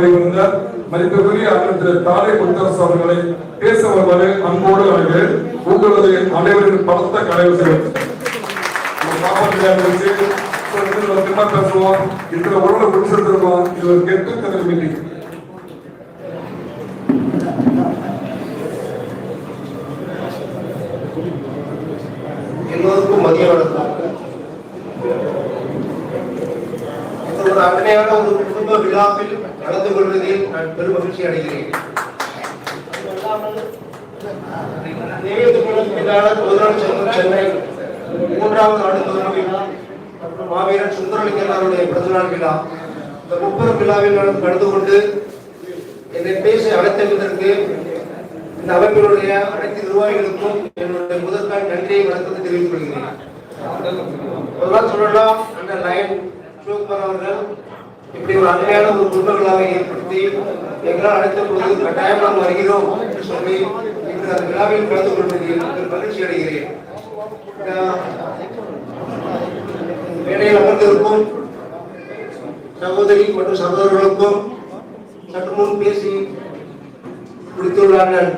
வருகிறார். மதிப்புக்குரிய அண்ணன் தாரை முத்தரசு அவர்களை பேச வருவது அன்போடு அழைக்கிறேன். உங்களது அனைவரின் பலத்த கலைவு செய்வது பேசுவோம். இத்தனை உறவுல முடிச்சிருக்கோம். இது ஒரு கெட்டு கதை மீட்டிங். எல்லோருக்கும் மதிய வணக்கம். ஒரு அருமையான ஒரு குடும்ப விழாவில் கலந்து கொள்வதில் நான் பெரும் மகிழ்ச்சி அடைகிறேன். சென்னை 3வது ஆண்டு தொடர் விழா மற்றும் மாவீரன் சுந்தரலிங்கனாருடைய பிறந்தநாள் விழா, இந்த முப்பெரும் விழாவில் நான் கலந்து கொண்டு என்னை பேச அழைத்ததற்கு இந்த அமைப்பினுடைய அனைத்து நிர்வாகிகளுக்கும் என்னுடைய முதற்கான நன்றியை வணக்கத்தை தெரிவித்துக் கொள்கிறேன். சொல்லலாம், அந்த லயன் சிவகுமார் அவர்கள் இப்படி ஒரு அருமையான ஒரு குடும்ப விழாவை ஏற்படுத்தி எங்களால் அழைத்த பொழுது கட்டாயம் நாம் வருகிறோம் என்று சொல்லி இன்று அந்த விழாவில் கலந்து கொள்வதில் மகிழ்ச்சி அடைகிறேன். மேடையில் அமர்ந்திருக்கும் சகோதரி மற்றும் சகோதரர்களுக்கும் சற்று முன் பேசி முடித்துள்ள அண்ணன்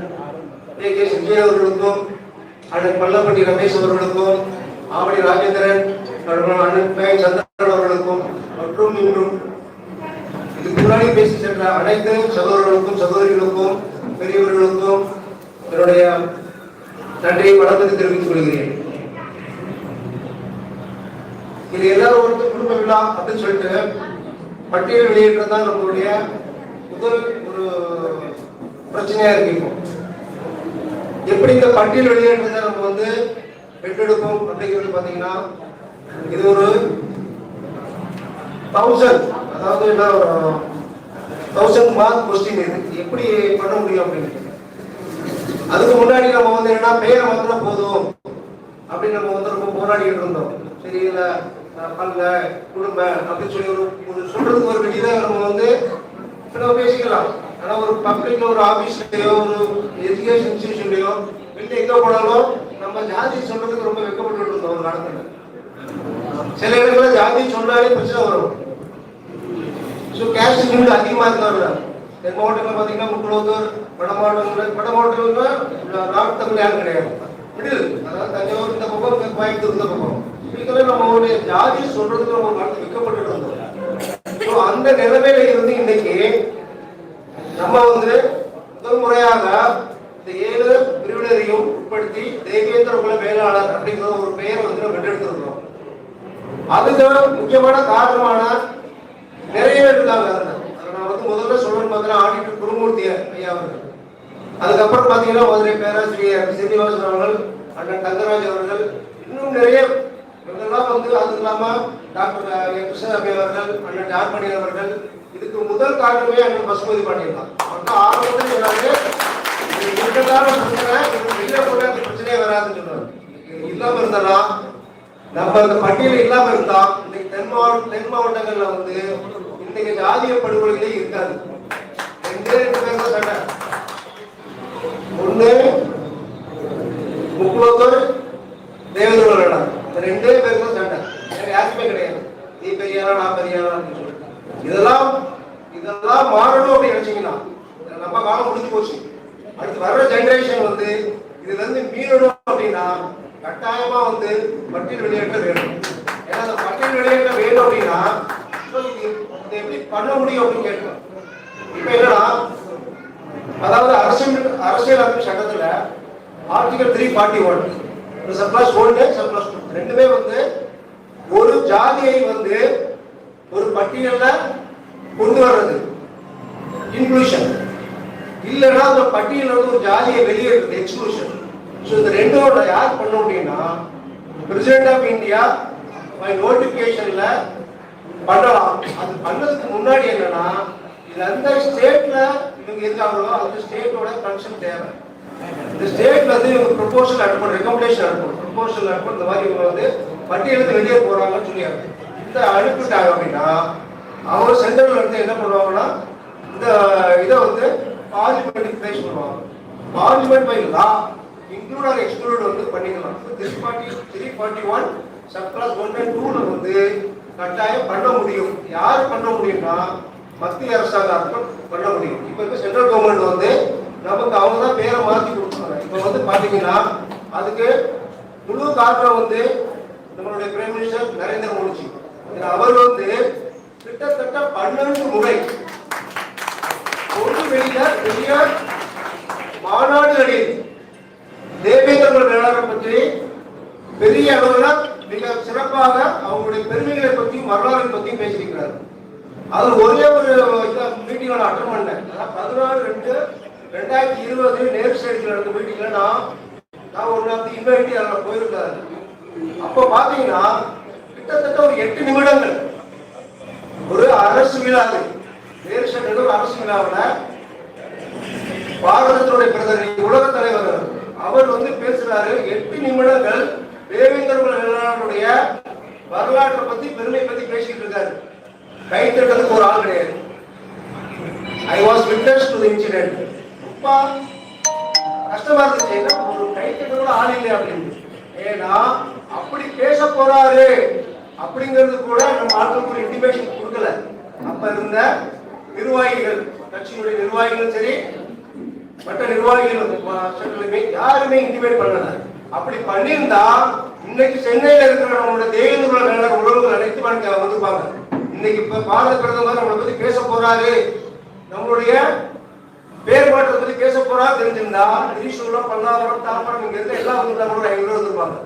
கே சஞ்சய் அவர்களுக்கும், அண்ணன் பள்ளப்பட்டி ரமேஷ் அவர்களுக்கும், ஆவடி ராஜேந்திரன், அண்ணன் சந்திரன் அவர்களுக்கும் மற்றும் இன்னும் இதுக்கு முன்னாடி பேசி சென்ற அனைத்து சகோதரர்களுக்கும் சகோதரிகளுக்கும் பெரியவர்களுக்கும் என்னுடைய நன்றியை வணக்கத்தை தெரிவித்துக் கொள்கிறேன். இது எல்லாரும் ஒரு குடும்ப விழா அப்படின்னு சொல்லிட்டு பட்டியல் வெளியேற்றதான் நம்மளுடைய முதல் ஒரு பிரச்சனையா இருக்கு. இப்போ எப்படி இந்த பட்டியல் வெளியேற்றத்தை நம்ம பெற்றெடுப்போம் அப்படிங்கிறது பாத்தீங்கன்னா, இது ஒரு 1000 அதாவது என்ன 1000 மார்க் கொஸ்டின். இது எப்படி பண்ண முடியும் அப்படின்னு அதுக்கு முன்னாடி நம்ம என்ன பெயரை மாத்தினா போதும் அப்படின்னு நம்ம ரொம்ப போராடிட்டு இருந்தோம். சரி, இல்ல பல்ல குடும்ப அப்படின்னு சொல்லி ஒரு சொல்றதுக்கு ஒரு வெளியில நம்ம பேசிக்கலாம். ஆனா ஒரு பப்ளிக்ல ஒரு ஆபீஸ்லயோ ஒரு எஜுகேஷன் இன்ஸ்டிடியூஷன்லயோ வெளில எங்க போனாலும் நம்ம ஜாதி சொல்றதுக்கு ரொம்ப வெட்கப்பட்டு இருந்தோம் ஒரு காலத்துல. சில இடங்கள்ல ஜாதி சொன்னாலே பிரச்சனை வரும். கேஸ்ட் லிமிட் அதிகமா இருக்காங்க. தென் மாவட்டங்கள் பாத்தீங்கன்னா முக்குளத்தூர், வட மாவட்டங்கள்ல நார்த் தமிழ் யாரும் கிடையாது. மிடில், அதாவது தஞ்சாவூர் இந்த பக்கம், கோயம்புத்தூர் இந்த பக்கம், இதுக்கெல்லாம் நம்மளுடைய ஜாதி சொல்றதுக்கு நம்ம ஒரு காலத்துல வெட்கப்பட்டு இருந்தோம். அந்த நிலைமையில இருந்து இன்னைக்கு நம்ம முதல் முறையாக இந்த 7 பிரிவினரையும் உட்படுத்தி தேவேந்திர குல மேலாளர் அப்படிங்கிற ஒரு பெயரை நம்ம பெற்றெடுத்திருக்கிறோம். அதுக்கு முக்கியமான காரணமான நிறைய பேர் இருக்காங்க. நான் முதல்ல சொல்லணும்னு பார்த்தீங்கன்னா ஆடிட்டர் குருமூர்த்தி ஐயா அவர்கள், அதுக்கப்புறம் பார்த்தீங்கன்னா மதுரை பேராசிரியர் சீனிவாசன் அவர்கள், அண்ணன் தங்கராஜ் அவர்கள், இன்னும் நிறைய இவங்கெல்லாம் அது இல்லாம டாக்டர் கிருஷ்ணசாமி அவர்கள், அண்ணன் ஜார்மணி அவர்கள். இதுக்கு முதல் காரணமே அண்ணன் பசுபதி பாண்டியன் தான். ஆரம்பத்தில் பிரச்சனையே வராதுன்னு சொன்னார். இல்லாம இருந்தா நம்ம அந்த பட்டியல இல்லாம இருந்தா இன்னைக்கு தென் மாவட்டங்கள்ல இன்னைக்கு ஜாதிய படுகொலைகளே இருக்காது. ரெண்டு பேர் தான் சண்டை. ஒண்ணு முக்குளத்தூர், தேவேந்திர இடம், ரெண்டே பேர் தான் சண்டை. யாருமே கிடையாது நீ பெரியாரா நான் பெரியாரா அப்படின்னு சொல்லி. இதெல்லாம் மாறணும் அப்படின்னு நினைச்சீங்கன்னா நம்ம காலம் முடிஞ்சு போச்சு. அடுத்து வர்ற ஜெனரேஷன் இதுல இருந்து மீறணும் அப்படின்னா கட்டாயமா பட்டியல் வெளியேற்றம் வேணும். ஏன்னா அந்த பட்டியல் வெளியேற்றம் வேணும் அப்படின்னா எப்படி பண்ண முடியும் அப்படின்னு கேட்கலாம். இப்ப என்னன்னா, அதாவது அரசியல் அமைப்பு சட்டத்துல ஆர்டிகல் 341 சப்ளஸ் 1 சப்ளஸ் 2 ரெண்டுமே ஒரு ஜாதியை ஒரு பட்டியல்ல கொண்டு வர்றது இன்க்ளூஷன், இல்லைன்னா அந்த பட்டியல் ஒரு ஜாதியை வெளியேறது எக்ஸ்க்ளூஷன். ஸோ இந்த ரெண்டோட யார் பண்ண முடியும்னா பிரசிடென்ட் ஆஃப் இந்தியா பை நோட்டிபிகேஷன்ல பண்ணலாம். அது பண்ணதுக்கு முன்னாடி என்னன்னா, இது அந்த ஸ்டேட்ல இவங்க இருக்காங்களோ அந்த ஸ்டேட்டோட கன்சென்ட் தேவை. இந்த ஸ்டேட்ல இவங்க ப்ரொபோசல் அனுப்பணும், ரெக்கமெண்டேஷன் அனுப்பணும், ப்ரொபோசல் அனுப்பணும். இந்த மாதிரி இவங்க பட்டியலுக்கு வெளியே போறாங்கன்னு சொல்லியாங்க. இந்த அனுப்பிட்டாங்க அப்படின்னா அவங்க சென்ட்ரல்ல இருந்து என்ன பண்ணுவாங்கன்னா இந்த இதை பார்லிமெண்ட்டுக்கு பிளேஸ் பண்ணுவாங்க. Parliament by law include or exclude பண்ணிக்கலாம். 341 சப்கிளாஸ் 1 and 2ல கட்டாயம் பண்ண முடியும். யார் பண்ண முடியும்னா மத்திய அரசாங்கம் பண்ண முடியும். இப்ப இருக்க சென்ட்ரல் கவர்மெண்ட் வந்து நமக்கு அவங்க தான் பேரை மாற்றி கொடுத்தாங்க. இப்ப வந்து பாத்தீங்கன்னா அதுக்கு முழு காரணம் வந்து நம்மளுடைய பிரைம் மினிஸ்டர் நரேந்திர மோடிஜி. அவர் வந்து கிட்டத்தட்ட 12 முறை வெளிய மாநாடுகளில் தேவேந்திர வேளாளரை பற்றி பெரிய அளவில் மிக சிறப்பாக அவங்களுடைய பெருமைகளை பற்றியும் வரலாறை பற்றியும் பேசியிருக்கிறார். அது ஒரே ஒரு மீட்டிங் அட்டன் பண்ணேன். 14/2/2020 நேரு ஸ்டேடியத்தில் நடந்த மீட்டிங்ல நான் ஒன் ஆஃப் தி இன்வைட்டி அதில் போயிருக்காரு. அப்போ பார்த்தீங்கன்னா கிட்டத்தட்ட ஒரு 8 நிமிடங்கள் ஒரு அரசு விழாவில் நேரு ஸ்டேடியத்தில் ஒரு அரசு விழாவில் பாரதத்தினுடைய பிரதமர் உலக தலைவர் அவர் வந்து பேசுறாரு. 8 நிமிடங்கள் தேவேந்திர வேளாளருடைய வரலாற்றை பத்தி பெருமை பத்தி பேசிட்டு இருக்காரு. கை தட்டுறதுக்கு ஒரு ஆள் கிடையாது. I was witness to the incident. அப்பா கஷ்டமா இருந்துச்சு, என்ன ஒரு கை தட்டுறதுக்கு ஆள் இல்லை அப்படின்னு. ஏன்னா அப்படி பேச போறாரு அப்படிங்கிறது கூட நம்ம ஆட்களுக்கு ஒரு இன்டிமேஷன் கொடுக்கல. அப்ப இருந்த நிர்வாகிகள், கட்சியினுடைய நிர்வாகிகள் சரி மற்ற நிர்வாகிகள் யாருமே இன்டிமேட் பண்ணல. அப்படி பண்ணியிருந்தா இன்னைக்கு சென்னையில இருக்கிற நம்மளோட தேவேந்திர வேளாளர் உறவுகள் அனைத்து வந்திருப்பாங்க. இன்னைக்கு இப்ப பாரத பிரதமர் நம்மளை பத்தி பேச போறாரு, நம்மளுடைய பேர் மாற்றத்தை பத்தி பேச போறாரு தெரிஞ்சிருந்தா திரிசூலம், பல்லாவரம், தாம்பரம் இங்க இருக்க எல்லாம் வந்துருப்பாங்க.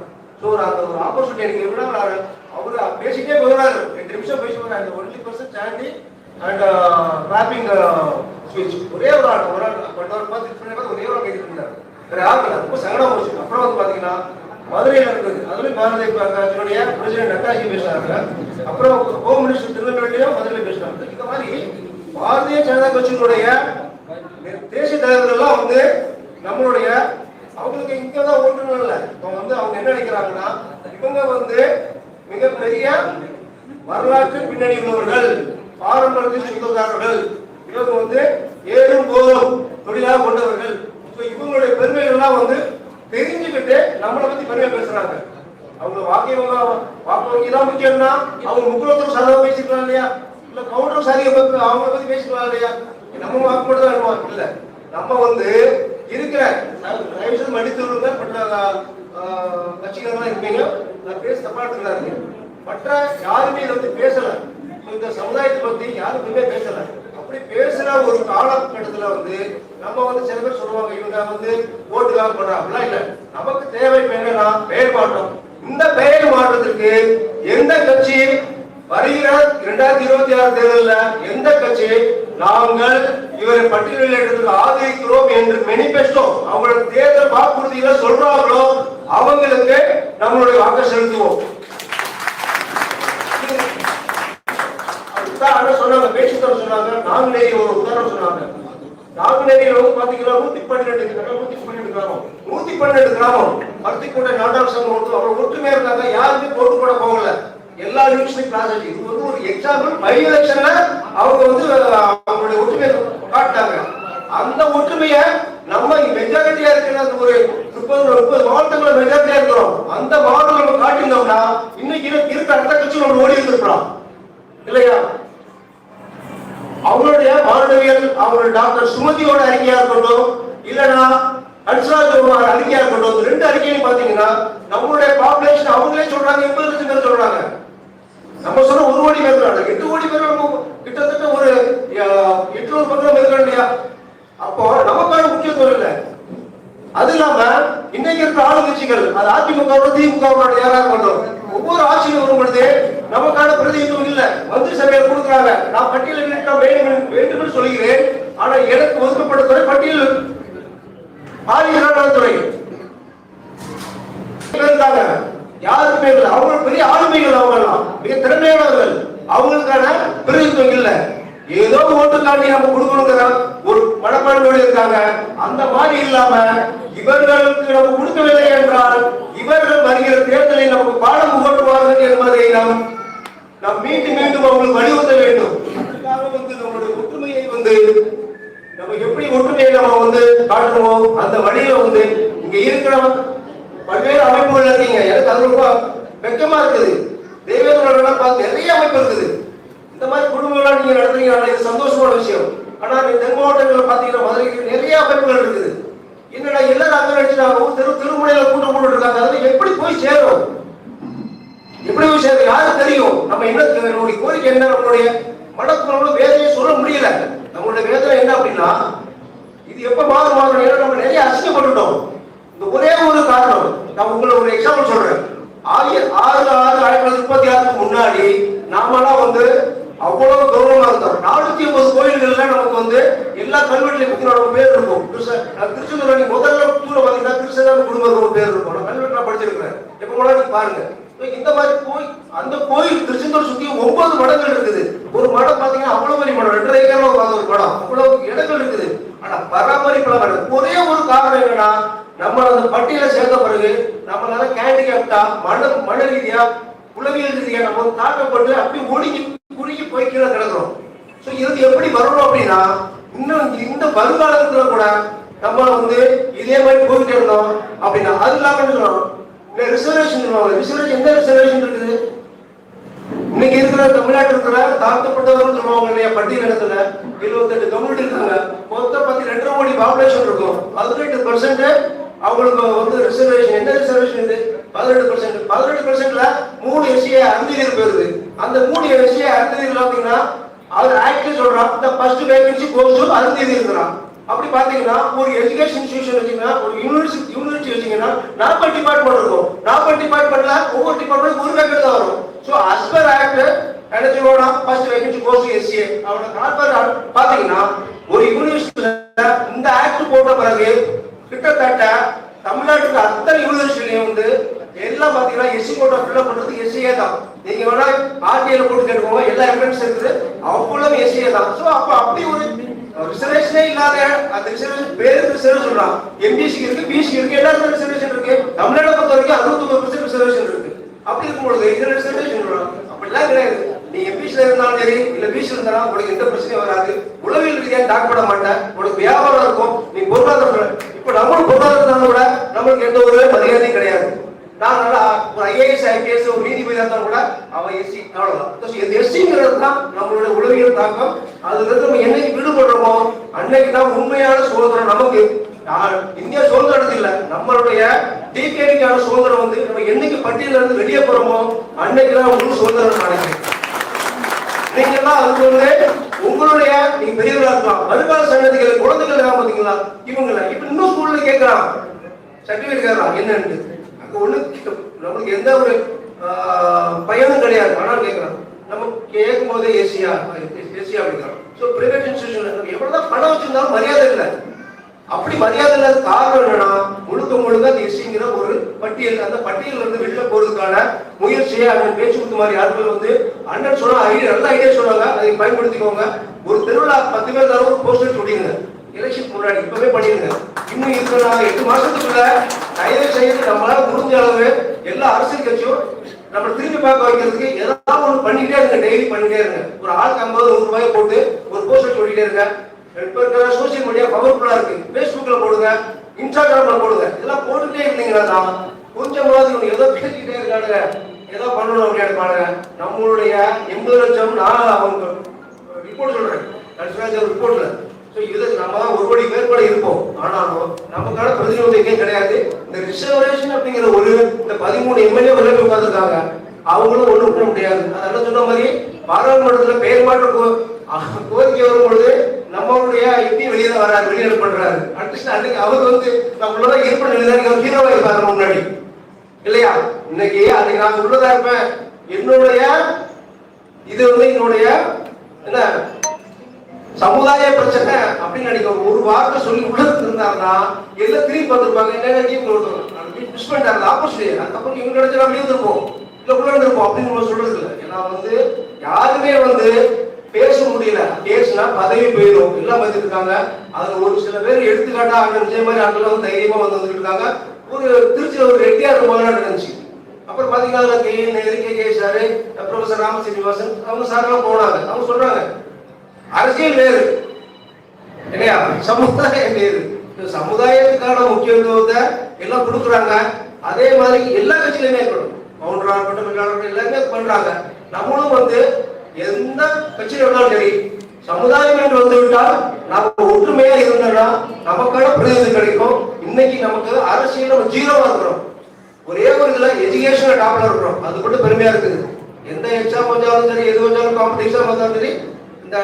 ஸோ அந்த ஒரு ஆப்பர்ச்சுனிட்டி எனக்கு எப்படின்னா அவரு பேசிட்டே போகிறாரு. 2 நிமிஷம் பேசி போறாரு. 20% சாண்டி அண்ட் ராப்பிங் ஸ்பீச் ஒரே ஒரு ஆள் ஒரே ஒரு கைது பண்ணாரு. வேற யாரும் ரொம்ப சங்கடம் போச்சு. அப்புறம் வந்து பாத்தீங்கன்னா மதுரையில் இருக்குது, அதுலயும் பாரதிய கட்சியினுடைய பிரசிடென்ட் நட்டாஜி பேசினாங்க. அப்புறம் ஹோம் மினிஸ்டர் திருநெல்வேலியும் மதுரையில் பேசினாங்க. இந்த மாதிரி பாரதிய ஜனதா கட்சியினுடைய தேசிய தலைவர்கள் எல்லாம் வந்து நம்மளுடைய அவங்களுக்கு இங்கதான் ஓட்டுநர் இல்லை. அவங்க என்ன நினைக்கிறாங்கன்னா இவங்க வந்து மிகப்பெரிய வரலாற்று பின்னணி உள்ளவர்கள், பாரம்பரியத்தில் சொந்தக்காரர்கள், இவங்க வந்து ஏறும் போதும் தொழிலாக கொண்டவர்கள். இவங்களுடைய பெருமைகள் எல்லாம் வந்து தெரிஞ்சுக்கிட்டு நம்மளை பத்தி பெருமையா பேசுறாங்க. அவங்க வாக்கு வங்கி தான் முக்கியம்னா அவங்க முக்கியத்துவம் சாதகம் பேசிக்கலாம் இல்லையா, இல்ல கவுண்டர் சாதியை அவங்களை பத்தி பேசிக்கலாம் இல்லையா. நம்ம வாக்கு மட்டும் தான் வேணுமா? இல்ல, நம்ம வந்து இருக்கிற மடித்தவர்கள் கட்சிகள்லாம் இருப்பீங்க, நான் பேச தப்பா எடுத்துக்கிறாங்க. மற்ற யாருமே இதை வந்து பேசல, இந்த சமுதாயத்தை பத்தி யாருக்குமே பேசல. அப்படி பேசுற ஒரு காலகட்டத்துல வந்து நம்ம வந்து சில பேர் சொல்லுவாங்க இவங்க வந்து ஓட்டுக்காக பண்றாங்க. இல்ல, நமக்கு தேவை என்னன்னா பெயர் மாற்றம். இந்த பெயர் மாற்றத்திற்கு எந்த கட்சி வருகிற 2026 தேர்தலில் எந்த கட்சி நாங்கள் இவரை பட்டியலில் எடுத்து ஆதரிக்கிறோம் என்று மேனிபெஸ்டோ அவங்களோட தேர்தல் வாக்குறுதிகளை சொல்றாங்களோ அவங்களுக்கு நம்மளுடைய வாக்கு செலுத்துவோம். சொன்னாங்க பேச்சுத்தர சொன்னாங்க. நாங்குநேரி ஒரு உதாரணம் சொன்னாங்க. நாங்குநேரியில் வந்து பாத்தீங்கன்னா 112 கிராமம் பருத்திக்கோட்டை நாட்டார் சங்கம் அவங்க ஒற்றுமையா இருந்தாங்க. யாருமே போட்டு போட போகல. எல்லா நியூஸ்லயும் கிளாஸ் ஆச்சு. இது வந்து ஒரு எக்ஸாம்பிள். பை எலெக்ஷன்ல அவங்க வந்து அவங்களுடைய ஒற்றுமையை காட்டாங்க. அந்த ஒற்றுமையை நம்ம மெஜாரிட்டியா இருக்கிற ஒரு 30 மாவட்டங்கள மெஜாரிட்டியா இருக்கிறோம். அந்த மாவட்டம் நம்ம காட்டியிருந்தோம்னா இன்னைக்கு இருக்க அடுத்த கட்சி நம்ம ஓடி இருந்திருக்கலாம் இல்லையா. அவங்களுடைய மாணவியல் அவங்களுடைய டாக்டர் சுமதியோட அறிக்கையா இருக்கட்டும், இல்லைன்னா ஹன்ஸ்ராஜ் அறிக்கையா இருக்கட்டும், 2 அறிக்கையும் பாத்தீங்கன்னா நம்மளுடைய பாப்புலேஷன் அவங்களே சொல்றாங்க 80 லட்சம் பேர் சொல்றாங்க. நம்ம சொல்ற 1 கோடி பேர் இருக்காங்க. 8 கோடி பேர் கிட்டத்தட்ட ஒரு 800 பக்கம் இருக்காங்க இல்லையா. அப்போ நமக்கான முக்கியத்துவம் இல்லை. அது இல்லாம இன்னைக்கு இருக்கிற ஆளுங்கட்சிகள் அது அதிமுக திமுக யாராக பண்றோம், ஒவ்வொரு ஆட்சியும் வரும் பொழுது நமக்கான பிரதிநிதித்துவம் இல்ல. மந்திரி சபையில் கொடுக்குறாங்க. நான் பட்டியலில் வேண்டும் சொல்கிறேன். ஆனா எனக்கு ஒதுக்கப்பட்ட துறை பட்டியல் ஆளுநர் துறை யாருக்குமே இல்லை. அவங்க பெரிய ஆளுமைகள், அவங்க மிக திறமையானவர்கள். அவங்களுக்கான பிரதிநிதித்துவம் இல்ல. ஏதோ ஓட்டுக்காண்டி நம்ம கொடுக்கணுங்கிற ஒரு மனப்பான்மையோடு இருக்காங்க. அந்த மாதிரி இல்லாம இவர்களுக்கு நம்ம கொடுக்கவில்லை என்றால் இவர்கள் வருகிற தேர்தலில் நமக்கு பாடம் புகட்டுவார்கள் என்பதை நாம் மீண்டும் மீண்டும் அவங்களுக்கு வலியுறுத்த வேண்டும். அதுக்காக வந்து நம்மளுடைய ஒற்றுமையை வந்து நம்ம எப்படி ஒற்றுமையை நம்ம வந்து காட்டுவோம், அந்த வழியில வந்து இங்க இருக்கிற பல்வேறு அமைப்புகள் இருக்கீங்க. எனக்கு அது ரொம்ப வெக்கமா இருக்குது. தேவேந்திர பார்த்து நிறைய அமைப்பு இருக்குது. இந்த மாதிரி குழுமங்களாம் நீங்க நடத்துறீங்க, இது சந்தோஷமான விஷயம். ஆனா தென் மாவட்டங்களில் பாத்தீங்கன்னா மதுரைக்கு நிறைய அமைப்புகள் இருக்குது. என்னடா எல்லாரும் அங்க நினைச்சுட்டாங்க திருமுனையில கூட்டம் போட்டு இருக்காங்க. அதெல்லாம் எப்படி போய் சேரும்? எப்படி போய் சேரும்? யாருக்கு தெரியும்? நம்ம என்ன நம்மளுடைய கோரிக்கை என்ன? நம்மளுடைய மனக்குள்ள வேதனையை சொல்ல முடியல. நம்மளுடைய வேதனை என்ன அப்படின்னா, இது எப்ப மாறும்? ஏன்னா நம்ம நிறைய அசிங்கப்பட்டுட்டோம். இந்த ஒரே ஒரு காரணம், நான் உங்களுக்கு ஒரு எக்ஸாம்பிள் சொல்றேன். 6/6/1936 முன்னாடி நாமெல்லாம் அவ்வளவு கௌரவமா இருந்தோம். 450 கோயில்கள்ல நமக்கு எல்லா கல்வெட்டுல பத்தி நம்ம பேர் இருக்கும். திருச்செந்தூர் முதல்ல தூர பாத்தீங்கன்னா கிருஷ்ணன் குடும்பம் பேர் இருக்கும். நான் கல்வெட்டு நான் படிச்சிருக்கிறேன். எப்ப கூட நீங்க பாருங்க. இந்த மாதிரி அந்த கோயில் திருச்செந்தூர் சுத்தி 9 மடங்கள் இருக்குது. ஒரு மடம் பாத்தீங்கன்னா அவ்வளவு பெரிய மடம், 2.5 ஏக்கர்ல ஒரு மடம், அவ்வளவு இடங்கள் இருக்குது. ஆனா பராமரிப்பு ஒரே ஒரு காரணம் என்னன்னா, நம்ம அந்த பட்டியலை சேர்ந்த பிறகு நம்மளால கேண்டிகேப்டா மன ரீதியா உளவியல் ரீதியா நம்ம தாக்கப்பட்டு அப்படி ஒடுங்கி குறுகி போய் கீழே கிடக்கிறோம். இது எப்படி வரணும் அப்படின்னா, இன்னும் இந்த வருங்காலத்துல கூட நம்ம இதே மாதிரி போயிட்டு இருந்தோம் அப்படின்னா, அது இல்லாம ரிசர்வேஷன் ரிசர்வேஷன் எந்த ரிசர்வேஷன் இருக்குது? இன்னைக்கு இருக்கிற தமிழ்நாட்டில் இருக்கிற தாழ்த்தப்பட்டவர்கள் சொல்லுவாங்க இல்லையா, பட்டியலிடத்துல 78 கம்யூனிட்டி இருக்காங்க. மொத்தம் 2.5 கோடி பாப்புலேஷன் இருக்கும். 18% அவங்களுக்கு ரிசர்வேஷன். என்ன ரிசர்வேஷன் இது? 18%. 18%ல 3 எஸ்சிஏ அருந்ததியர் போயிருது. அந்த 3 எஸ்சிஏ அருந்ததியர் பாத்தீங்கன்னா அவர் ஆக்ட்ல சொல்றான், இந்த first vacancy goes to Arunthathiyar இருக்கிறான். அப்படி பாத்தீங்கன்னா ஒரு எஜுகேஷன் இன்ஸ்டிடியூஷன் வச்சீங்கன்னா, ஒரு யூனிவர்சிட்டி வச்சீங்கன்னா 40 டிபார்ட்மெண்ட் இருக்கும். 40 டிபார்ட்மெண்ட்ல ஒவ்வொரு டிபார்ட்மெண்ட் ஒரு வேகன்சி தான் வரும். சோ as per act என்ன சொல்றோம்னா first vacancy goes to SCA. அவன கார்பர் பாத்தீங்கன்னா ஒரு யூனிவர்சிட்டில இந்த ஆக்ட் போட்ட பிறகு கிட்டத்தட்ட தமிழ்நாட்டுக்கு அத்தனை யூனிவர்சிட்டிலையும் எல்லாம் பாத்தீங்கன்னா எஸ்சி கோட்டா ஃபில் பண்றது எஸ்சிஏ தான். நீங்க வேணா ஆர்டிஐல போட்டு கேட்டுக்கோங்க, எல்லா எவிடன்ஸ் இருக்குது, அவ்வளவு எஸ்சிஏ தான். சோ அப்ப அப்படி ஒரு ரிசர்வேஷனே இல்லாத அந்த ரிசர்வேஷன் பேருக்கு ரிசர்வேஷன் சொல்றான். எம்பிசி இருக்கு, பிசி இருக்கு, எல்லாருக்கும் ரிசர்வேஷன் இருக்கு. தமிழ்நாட்டை பொறுத்த வரைக்கும் 69% ரிசர்வேஷன் இருக்கு. அப்படி இருக்கும்பொழுது இதுல ரிசர்வேஷன் சொல்றான். அப்படிலாம் கிடையாது. நீ எம்பிசில இருந்தாலும் சரி இல்ல பிசி இருந்தாலும் உங்களுக்கு எந்த பிரச்சனையும் வராது. உளவியல் ரீதியா தாக்கப்பட மாட்டேன். உனக்கு வியாபாரம் இருக்கும், நீ பொருளாதாரம். இப்ப நம்மளும் பொருளாதாரம் கூட நம்மளுக்கு எந்த ஒரு மரியாதையும் கிடையாது. நான் நல்லா ஒரு ஐஏஎஸ் ஐபிஎஸ் ஒரு நீதிபதி இருந்தா கூட அவன் எஸ்சி, அவ்வளவுதான். இந்த எஸ்சிங்கிறது தான் நம்மளுடைய உளவியல் தாக்கம். அதுல இருந்து நம்ம என்னைக்கு விடுபடுறோமோ அன்னைக்கு தான் உண்மையான சுதந்திரம் நமக்கு. இந்தியா சுதந்திரம் இல்ல, நம்மளுடைய டிகேடிக்கான சுதந்திரம் நம்ம என்னைக்கு பட்டியல இருந்து வெளியே போறோமோ அன்னைக்குதான் உங்களுக்கு சுதந்திரம் கிடைக்கும். நீங்க எல்லாம் அதுக்கு உங்களுடைய நீங்க பெரியவர்களா இருக்கலாம், வருங்கால சன்னதிகள் குழந்தைகள் இருக்காங்க பாத்தீங்களா, இவங்கள இப்ப இன்னும் ஸ்கூல்ல கேட்கலாம் சர்டிபிகேட் கேட்கலாம் என்னன்னு. ஒண்ணு நம்மளுக்கு எந்த ஒரு பயனும் கிடையாது. ஆனால் கேட்கலாம், நம்ம கேட்கும் போதே ஏசியா அப்படிங்கிறோம். ஸோ பிரைவேட் இன்ஸ்டிடியூஷன் எவ்வளவுதான் பணம் வச்சிருந்தாலும் மரியாதை இல்லை. அப்படி மரியாதை இல்லாத காரணம் என்னன்னா, முழுக்க அந்த எஸ்சிங்கிற ஒரு பட்டியல், அந்த பட்டியல் இருந்து வெளில போறதுக்கான முயற்சியை அண்ணன் பேச்சு கொடுத்த மாதிரி ஆட்கள் அண்ணன் சொன்னா நல்ல ஐடியா சொன்னாங்க, அதை பயன்படுத்திக்கோங்க. ஒரு தெருவில் 10 பேர் தர ஒரு போஸ்டர் சொல்லிடுங்க, எலெக்ஷன் முன்னாடி இப்பவே பண்ணிருங்க. இன்னும் இருக்கிற 8 மாசத்துக்குள்ள தயவு செய்து நம்மளால முடிஞ்ச அளவு எல்லா அரசியல் கட்சியும் நம்ம திரும்பி பார்க்க வைக்கிறதுக்கு ஏதாவது ஒன்று பண்ணிட்டே இருங்க, டெய்லி பண்ணிட்டே இருங்க. ஒரு ஆளுக்கு 50-100 ரூபாய் போட்டு ஒரு போஸ்டர் சொல்லிட்டே இருங்க. இப்ப இருக்கிற சோசியல் மீடியா பவர்ஃபுல்லா இருக்கு, பேஸ்புக்ல போடுங்க, இன்ஸ்டாகிராம்ல போடுங்க. இதெல்லாம் போட்டுட்டே இருந்தீங்கன்னா கொஞ்சமாவது இவங்க ஏதோ பேசிக்கிட்டே இருக்கானுங்க, ஏதோ பண்ணணும் அப்படின்னு பாருங்க. நம்மளுடைய 80 லட்சம் நான் அவங்க ரிப்போர்ட் சொல்றேன் ரிப்போர்ட்ல இதுக்கு நம்ம ஒரு கோடி மேற்பட இருப்போம். ஆனாலும் நமக்கான பிரதிநிதித்துவம் எங்கேயும் கிடையாது. இந்த ரிசர்வேஷன் அப்படிங்கிற ஒரு இந்த 13 எம்எல்ஏ விலகி உட்கார்ந்துருக்காங்க, அவங்களும் ஒண்ணும் பண்ண முடியாது. அதெல்லாம் சொன்ன மாதிரி பாராளுமன்றத்துல பெயர் மாற்ற கோரிக்கை வரும்பொழுது நம்மளுடைய எப்படி வெளியே வராரு, வெளியே பண்றாரு. அட்லீஸ்ட் அன்னைக்கு அவர் நம்மளோட இருப்ப நிலைதான் அவர் ஹீரோவா இருப்பாரு முன்னாடி இல்லையா. இன்னைக்கு அன்னைக்கு நான் உள்ளதா இருப்பேன், என்னுடைய இது என்னுடைய என்ன சமுதாய பிரச்சனை அப்படின்னு நினைக்கிறோம். ஒரு வார்த்தை சொல்லி உள்ளது இருந்தாருன்னா எல்லாம் திரும்பி பார்த்துருப்பாங்க, மிஸ் பண்ணிட்டாரு ஆப்போசிட். அதுக்கப்புறம் இவங்க நினைச்சு நம்ம இருந்திருப்போம் இல்ல உள்ள இருந்திருப்போம் அப்படின்னு சொல்றது இல்லை. ஏன்னா யாருமே பேச முடியல, பேசினா பதவி போயிடும் எல்லாம் வந்துட்டு இருக்காங்க. அதுல ஒரு சில பேர் எடுத்துக்காட்டா நினைச்ச மாதிரி ஆட்கள் தைரியமா வந்துட்டு இருக்காங்க. ஒரு திருச்சியில ஒரு ரெட்டியார் மாநாடு நடந்துச்சு. அப்புறம் பாத்தீங்கன்னா கே சாரு, ப்ரொஃபசர் ராமசீனிவாசன் அவங்க சார்லாம் போனாங்க. அவங்க சொல்றாங்க அரசியல் வேறு இல்லையா, சமுதாயம் வேறு. சமுதாயத்துக்கான முக்கியத்துவத்தை எல்லாம் கொடுக்குறாங்க. அதே மாதிரி எல்லா கட்சியிலுமே இருக்கணும், கவுண்டரா இருக்கட்டும் எல்லாருமே பண்றாங்க. நம்மளும் எந்த கட்சியில் இருந்தாலும் சரி, சமுதாயம் என்று வந்துவிட்டால் நாம ஒற்றுமையா இருந்தோம்னா நமக்கான பிரதிநிதி கிடைக்கும். இன்னைக்கு நமக்கு அரசியல் நம்ம ஜீரோவா இருக்கிறோம். ஒரே ஒரு இதுல எஜுகேஷன் டாப்ல இருக்கிறோம். அது மட்டும் பெருமையா இருக்குது. எந்த எக்ஸாம் வந்தாலும் சரி, எது வந்தாலும் காம்படிஷன் வந்தாலும் சரி, இந்த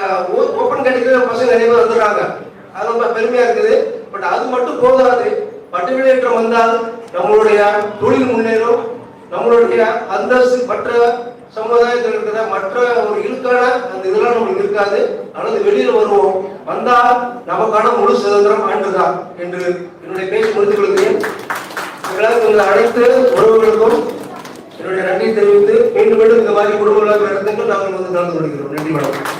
ஓப்பன் கேட்டகரியில பசங்க நிறைய பேர் வந்துடுறாங்க. அது ரொம்ப பெருமையா இருக்குது. பட் அது மட்டும் போதாது. பட்டு வெளியேற்றம் வந்தால் நம்மளுடைய தொழில் முன்னேறும், நம்மளுடைய அந்தஸ்து மற்ற சமுதாயத்தில் இருக்கிற மற்ற ஒரு இழுக்கான அந்த இதெல்லாம் நம்மளுக்கு இருக்காது. அல்லது வெளியில வருவோம், வந்தால் நமக்கான முழு சுதந்திரம் ஆண்டுதான் என்று என்னுடைய பேச்சு முடித்துக் கொள்கிறேன். உங்கள் அனைத்து உறவுகளுக்கும் என்னுடைய நன்றி தெரிவித்து மீண்டும் மீண்டும் இந்த மாதிரி குடும்பங்களாக நடத்துங்கள் நாங்கள் வந்து கலந்து கொள்கிறோம். நன்றி வணக்கம்.